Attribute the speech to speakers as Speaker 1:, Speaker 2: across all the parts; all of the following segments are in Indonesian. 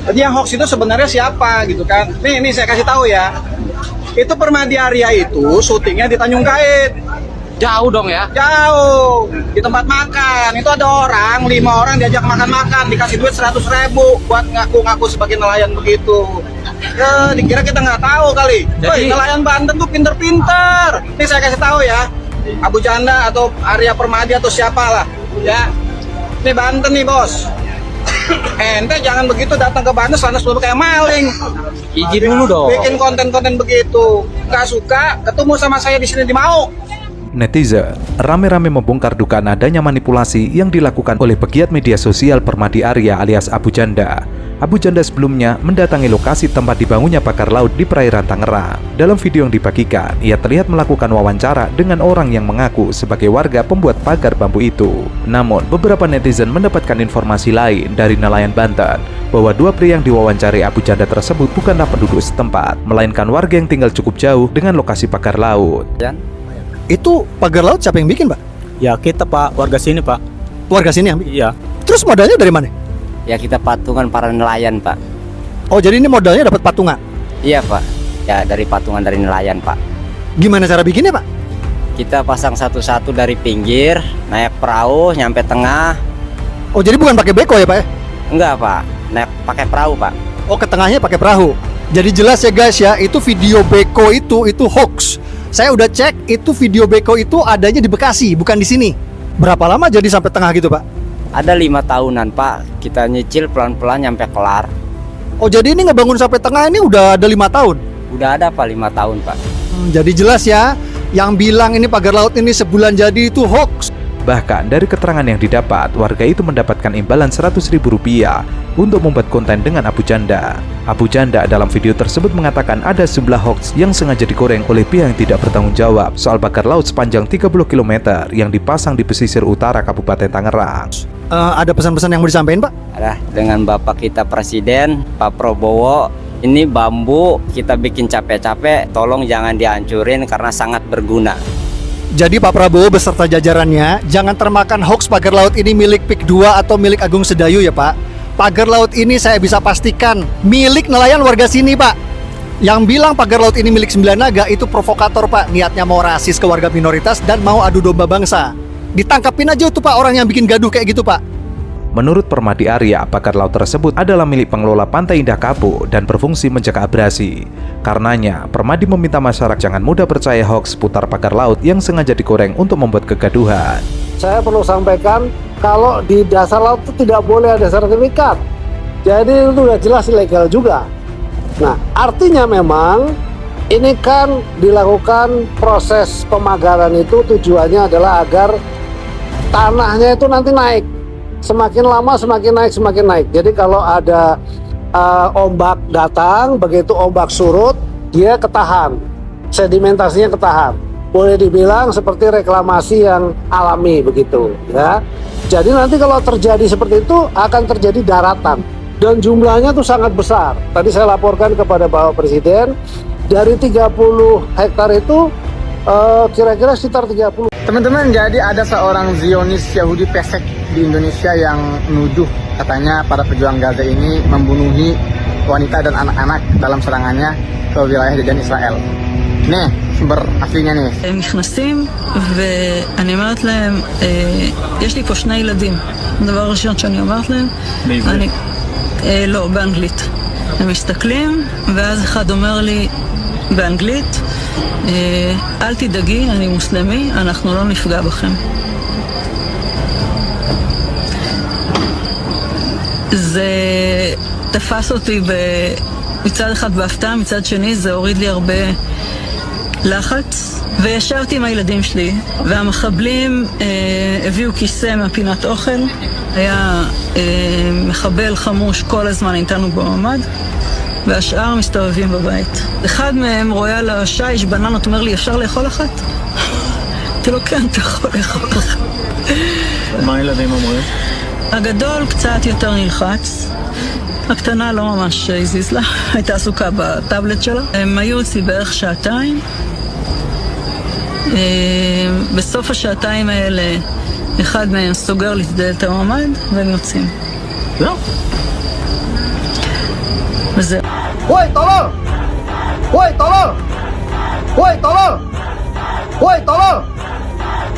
Speaker 1: Jadi yang hoax itu sebenarnya siapa gitu kan? Nih saya kasih tahu ya. Itu Permadi Arya itu syutingnya di Tanjung Kait.
Speaker 2: Jauh dong ya?
Speaker 1: Jauh, di tempat makan. Itu ada orang, 5 orang diajak makan-makan, dikasih duit 100.000 buat ngaku-ngaku sebagai nelayan begitu. Ya, dikira kita nggak tahu kali. Woi, nelayan Banten tuh pinter-pinter. Ini saya kasih tahu ya, Abu Janda atau Arya Permadi atau siapalah, ya. Ini Banten nih bos. Ente jangan begitu datang ke Banten sana selalu kayak maling.
Speaker 2: Izin dulu dong.
Speaker 1: Bikin konten-konten begitu. Nggak suka, ketemu sama saya di sini di Mau.
Speaker 3: Netizen rame-rame membongkar dugaan adanya manipulasi yang dilakukan oleh pegiat media sosial Permadi Arya alias Abu Janda. Abu Janda sebelumnya mendatangi lokasi tempat dibangunnya pagar laut di perairan Tangerang. Dalam video yang dibagikan, ia terlihat melakukan wawancara dengan orang yang mengaku sebagai warga pembuat pagar bambu itu. Namun, beberapa netizen mendapatkan informasi lain dari nelayan Banten bahwa 2 pria yang diwawancari Abu Janda tersebut bukanlah penduduk setempat, melainkan warga yang tinggal cukup jauh dengan lokasi pagar laut.
Speaker 4: Itu pagar laut siapa yang bikin, Pak?
Speaker 5: Ya kita Pak, warga sini Pak.
Speaker 4: Warga sini yang bikin?
Speaker 5: Iya.
Speaker 4: Terus modalnya dari mana?
Speaker 2: Ya kita patungan para nelayan Pak.
Speaker 4: Oh, jadi ini modalnya dapat patungan?
Speaker 2: Iya Pak. Ya dari patungan dari nelayan Pak.
Speaker 4: Gimana cara bikinnya, Pak?
Speaker 2: Kita pasang satu-satu dari pinggir, naik perahu, nyampe tengah.
Speaker 4: Oh, jadi bukan pakai beko ya, Pak ya?
Speaker 2: Enggak Pak, naik pakai perahu Pak.
Speaker 4: Oh, ke tengahnya pakai perahu. Jadi jelas ya guys ya, itu video beko itu hoax. Saya udah cek, itu video beko itu adanya di Bekasi, bukan di sini. Berapa lama jadi sampai tengah gitu, Pak?
Speaker 2: Ada 5 tahunan Pak, kita nyicil pelan-pelan nyampe kelar.
Speaker 4: Oh, jadi ini ngebangun sampai tengah ini udah ada 5 tahun?
Speaker 2: Udah ada Pak 5 tahun Pak.
Speaker 4: Jadi jelas ya, yang bilang ini pagar laut ini sebulan jadi itu hoax.
Speaker 3: Bahkan dari keterangan yang didapat, warga itu mendapatkan imbalan Rp100.000 untuk membuat konten dengan Abu Janda. Abu Janda dalam video tersebut mengatakan ada sejumlah hoax yang sengaja digoreng oleh pihak yang tidak bertanggung jawab soal pagar laut sepanjang 30 km yang dipasang di pesisir utara Kabupaten Tangerang.
Speaker 4: Ada pesan-pesan yang mau disampaikan, Pak?
Speaker 2: Ada dengan Bapak kita Presiden, Pak Prabowo. Ini bambu kita bikin capek-capek, tolong jangan dihancurin karena sangat berguna.
Speaker 4: Jadi Pak Prabowo beserta jajarannya jangan termakan hoax pagar laut ini milik PIK 2 atau milik Agung Sedayu ya Pak. Pagar laut ini saya bisa pastikan milik nelayan warga sini Pak. Yang bilang pagar laut ini milik Sembilan Naga itu provokator Pak. Niatnya mau rasis ke warga minoritas dan mau adu domba bangsa. Ditangkapin aja tuh Pak orang yang bikin gaduh kayak gitu Pak.
Speaker 3: Menurut Permadi Arya, pagar laut tersebut adalah milik pengelola Pantai Indah Kapuk dan berfungsi mencegah abrasi. Karenanya, Permadi meminta masyarakat jangan mudah percaya hoax seputar pagar laut yang sengaja digoreng untuk membuat kegaduhan.
Speaker 6: Saya perlu sampaikan kalau di dasar laut itu tidak boleh ada sertifikat. Jadi itu sudah jelas ilegal juga. Nah, artinya memang ini kan dilakukan proses pemagaran itu tujuannya adalah agar tanahnya itu nanti naik. Semakin lama semakin naik, semakin naik. Jadi kalau ada ombak datang, begitu ombak surut, dia ketahan, sedimentasinya ketahan. Boleh dibilang seperti reklamasi yang alami begitu, ya. Jadi nanti kalau terjadi seperti itu akan terjadi daratan dan jumlahnya tuh sangat besar. Tadi saya laporkan kepada Bapak Presiden dari 30 hektar itu kira-kira sekitar 30.
Speaker 7: Teman-teman, jadi ada seorang Zionis Yahudi pesek di Indonesia yang menuduh katanya para pejuang Gaza ini membunuhi wanita dan anak-anak dalam serangannya ke wilayah jajahan Israel. Nih, sumber aslinya nih.
Speaker 8: הם נכנסים ואני אומרת להם, יש לי פה 2 ילדים. הדבר הראשון שאני אומרת להם, לא, באנגלית. הם מסתכלים ואז אחד אומר לי באנגלית, אל תדאגי, אני מוסלמי, אנחנו לא נפגע בכם. זה תפס אותי מצד אחד בהפתעה, מצד שני זה הוריד לי הרבה לחץ, וישבתי עם הילדים שלי, והמחבלים הביאו כיסא מהפינת אוכל, היה מחבל חמוש כל הזמן איתנו בממ"ד, והשאר מסתובבים בבית. אחד מהם רואה על השיש בננות, אומר לי, אפשר לאכול אחת? אמרתי לו, כן, אתה יכול לאכול אחת.
Speaker 5: מה הילדים אומרים?
Speaker 8: הגדול קצת יותר נלחץ, הקטנה לא ממש הזיז לה, הייתה עסוקה בטאבלט שלה. הם היו אצלי בערך 2 שעתיים. בסוף 2 השעתיים האלה אחד מהם סוגר לי את דלת הממ"ד והם יוצאים.
Speaker 5: זהו.
Speaker 8: וזהו.
Speaker 4: Woi, tolol! Woi, tolol! Woi, tolol! Woi, tolol!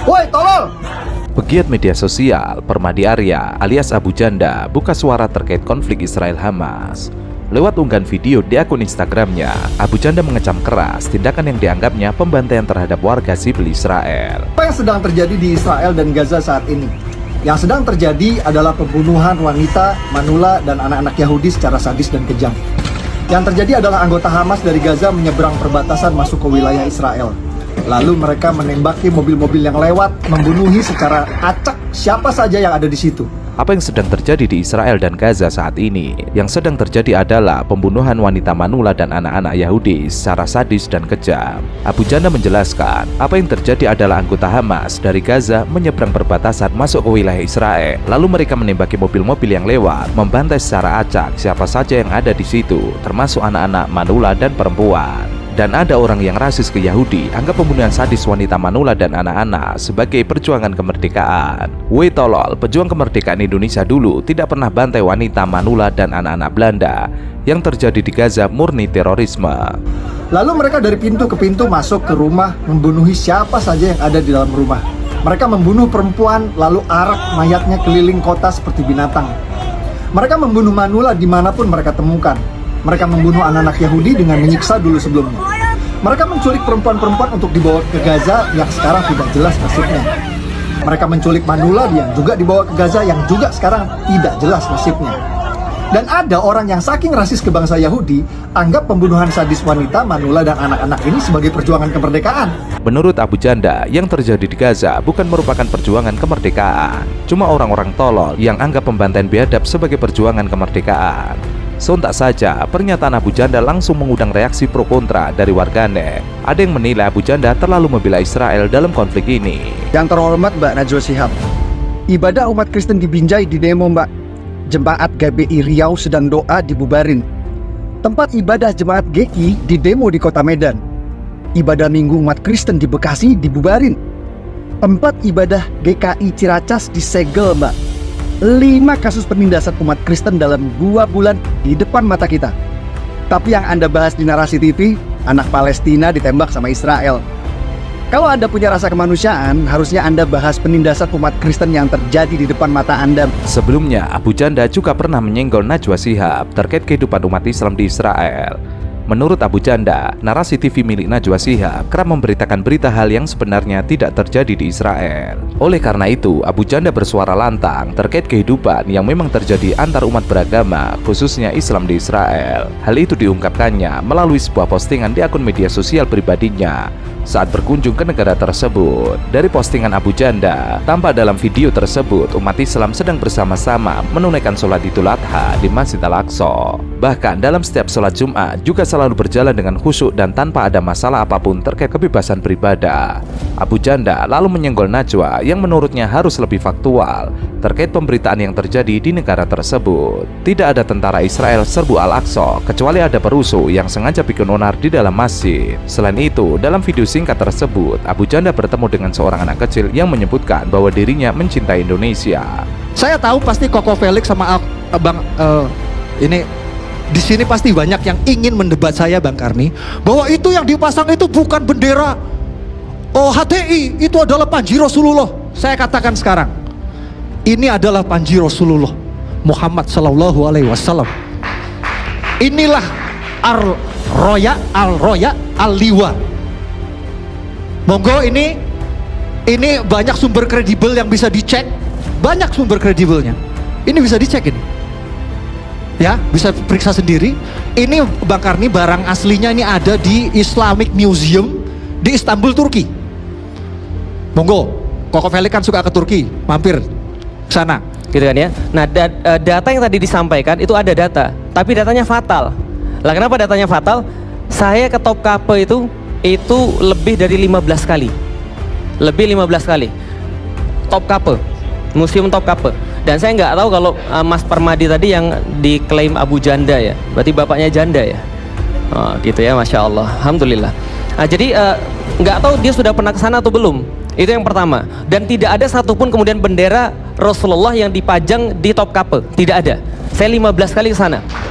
Speaker 4: Woi, tolol!
Speaker 3: Pegiat media sosial Permadi Arya alias Abu Janda buka suara terkait konflik Israel-Hamas. Lewat unggahan video di akun Instagramnya, Abu Janda mengecam keras tindakan yang dianggapnya pembantaian terhadap warga sipil Israel.
Speaker 4: Apa yang sedang terjadi di Israel dan Gaza saat ini? Yang sedang terjadi adalah pembunuhan wanita, manula, dan anak-anak Yahudi secara sadis dan kejam. Yang terjadi adalah anggota Hamas dari Gaza menyeberang perbatasan masuk ke wilayah Israel. Lalu mereka menembaki mobil-mobil yang lewat, membunuhi secara acak siapa saja yang ada di situ.
Speaker 3: Apa yang sedang terjadi di Israel dan Gaza saat ini? Yang sedang terjadi adalah pembunuhan wanita manula dan anak-anak Yahudi secara sadis dan kejam. Abu Janda menjelaskan, apa yang terjadi adalah anggota Hamas dari Gaza menyeberang perbatasan masuk ke wilayah Israel. Lalu mereka menembaki mobil-mobil yang lewat, membantai secara acak siapa saja yang ada di situ, termasuk anak-anak manula dan perempuan. Dan ada orang yang rasis ke Yahudi anggap pembunuhan sadis wanita manula dan anak-anak sebagai perjuangan kemerdekaan. Woi tolol, pejuang kemerdekaan Indonesia dulu tidak pernah bantai wanita manula dan anak-anak Belanda. Yang terjadi di Gaza murni terorisme.
Speaker 4: Lalu mereka dari pintu ke pintu masuk ke rumah, membunuhi siapa saja yang ada di dalam rumah. Mereka membunuh perempuan, lalu arak mayatnya keliling kota seperti binatang. Mereka membunuh manula dimanapun mereka temukan. Mereka membunuh anak-anak Yahudi dengan menyiksa dulu sebelumnya. Mereka menculik perempuan-perempuan untuk dibawa ke Gaza yang sekarang tidak jelas nasibnya. Mereka menculik manula yang juga dibawa ke Gaza yang juga sekarang tidak jelas nasibnya. Dan ada orang yang saking rasis ke bangsa Yahudi, anggap pembunuhan sadis wanita, manula, dan anak-anak ini sebagai perjuangan kemerdekaan.
Speaker 3: Menurut Abu Janda, yang terjadi di Gaza bukan merupakan perjuangan kemerdekaan. Cuma orang-orang tolol yang anggap pembantaian biadab sebagai perjuangan kemerdekaan. Sontak saja, pernyataan Abu Janda langsung mengundang reaksi pro kontra dari warganet. Ada yang menilai Abu Janda terlalu membela Israel dalam konflik ini.
Speaker 4: Yang terhormat Mbak Najwa Shihab, ibadah umat Kristen di Binjai di demo Mbak. Jemaat GBI Riau sedang doa dibubarin. Tempat ibadah jemaat GKI di demo di kota Medan. Ibadah minggu umat Kristen di Bekasi dibubarin. Tempat ibadah GKI Ciracas disegel Mbak. 5 kasus penindasan umat Kristen dalam 2 bulan di depan mata kita. Tapi yang Anda bahas di Narasi TV, anak Palestina ditembak sama Israel. Kalau Anda punya rasa kemanusiaan, harusnya Anda bahas penindasan umat Kristen yang terjadi di depan mata Anda.
Speaker 3: Sebelumnya, Abu Janda juga pernah menyenggol Najwa Shihab terkait kehidupan umat Islam di Israel. Menurut Abu Janda, Narasi TV milik Najwa Shihab kerap memberitakan berita hal yang sebenarnya tidak terjadi di Israel. Oleh karena itu, Abu Janda bersuara lantang terkait kehidupan yang memang terjadi antar umat beragama, khususnya Islam di Israel. Hal itu diungkapkannya melalui sebuah postingan di akun media sosial pribadinya saat berkunjung ke negara tersebut. Dari postingan Abu Janda, tampak dalam video tersebut umat Islam sedang bersama-sama menunaikan sholat Idul Adha di Masjid Al-Aqsa. Bahkan dalam setiap sholat Jumat juga selalu berjalan dengan khusyuk dan tanpa ada masalah apapun terkait kebebasan beribadah. Abu Janda lalu menyenggol Najwa yang menurutnya harus lebih faktual terkait pemberitaan yang terjadi di negara tersebut. Tidak ada tentara Israel serbu Al-Aqsa kecuali ada perusuh yang sengaja bikin onar di dalam masjid. Selain itu, dalam video singkat tersebut, Abu Janda bertemu dengan seorang anak kecil yang menyebutkan bahwa dirinya mencintai Indonesia.
Speaker 4: Saya tahu pasti Koko Felix sama Bang ini di sini pasti banyak yang ingin mendebat saya Bang Karni bahwa itu yang dipasang itu bukan bendera HTI, itu adalah Panji Rasulullah. Saya katakan sekarang, ini adalah Panji Rasulullah Muhammad Sallallahu Alaihi Wasallam. Inilah Al-Roya Al-Liwa. Monggo ini banyak sumber kredibel yang bisa dicek, banyak sumber kredibelnya. Ini bisa dicek ini. Ya, bisa periksa sendiri. Ini Bang Karni barang aslinya ini ada di Islamic Museum di Istanbul, Turki. Monggo, Koko Felix kan suka ke Turki, mampir ke sana.
Speaker 9: Gitu kan ya. Nah, data yang tadi disampaikan itu ada data, tapi datanya fatal. Lah kenapa datanya fatal? Saya ke Topkapi itu lebih dari 15 kali. Lebih 15 kali. Topkapi, Museum Topkapi. Dan saya nggak tahu kalau Mas Permadi tadi yang diklaim Abu Janda ya, berarti bapaknya janda ya. Oh, gitu ya, Masya Allah, Alhamdulillah. Nah, jadi nggak tahu dia sudah pernah ke sana atau belum. Itu yang pertama. Dan tidak ada satupun kemudian bendera Rasulullah yang dipajang di Topkapi. Tidak ada. Saya 15 kali ke sana.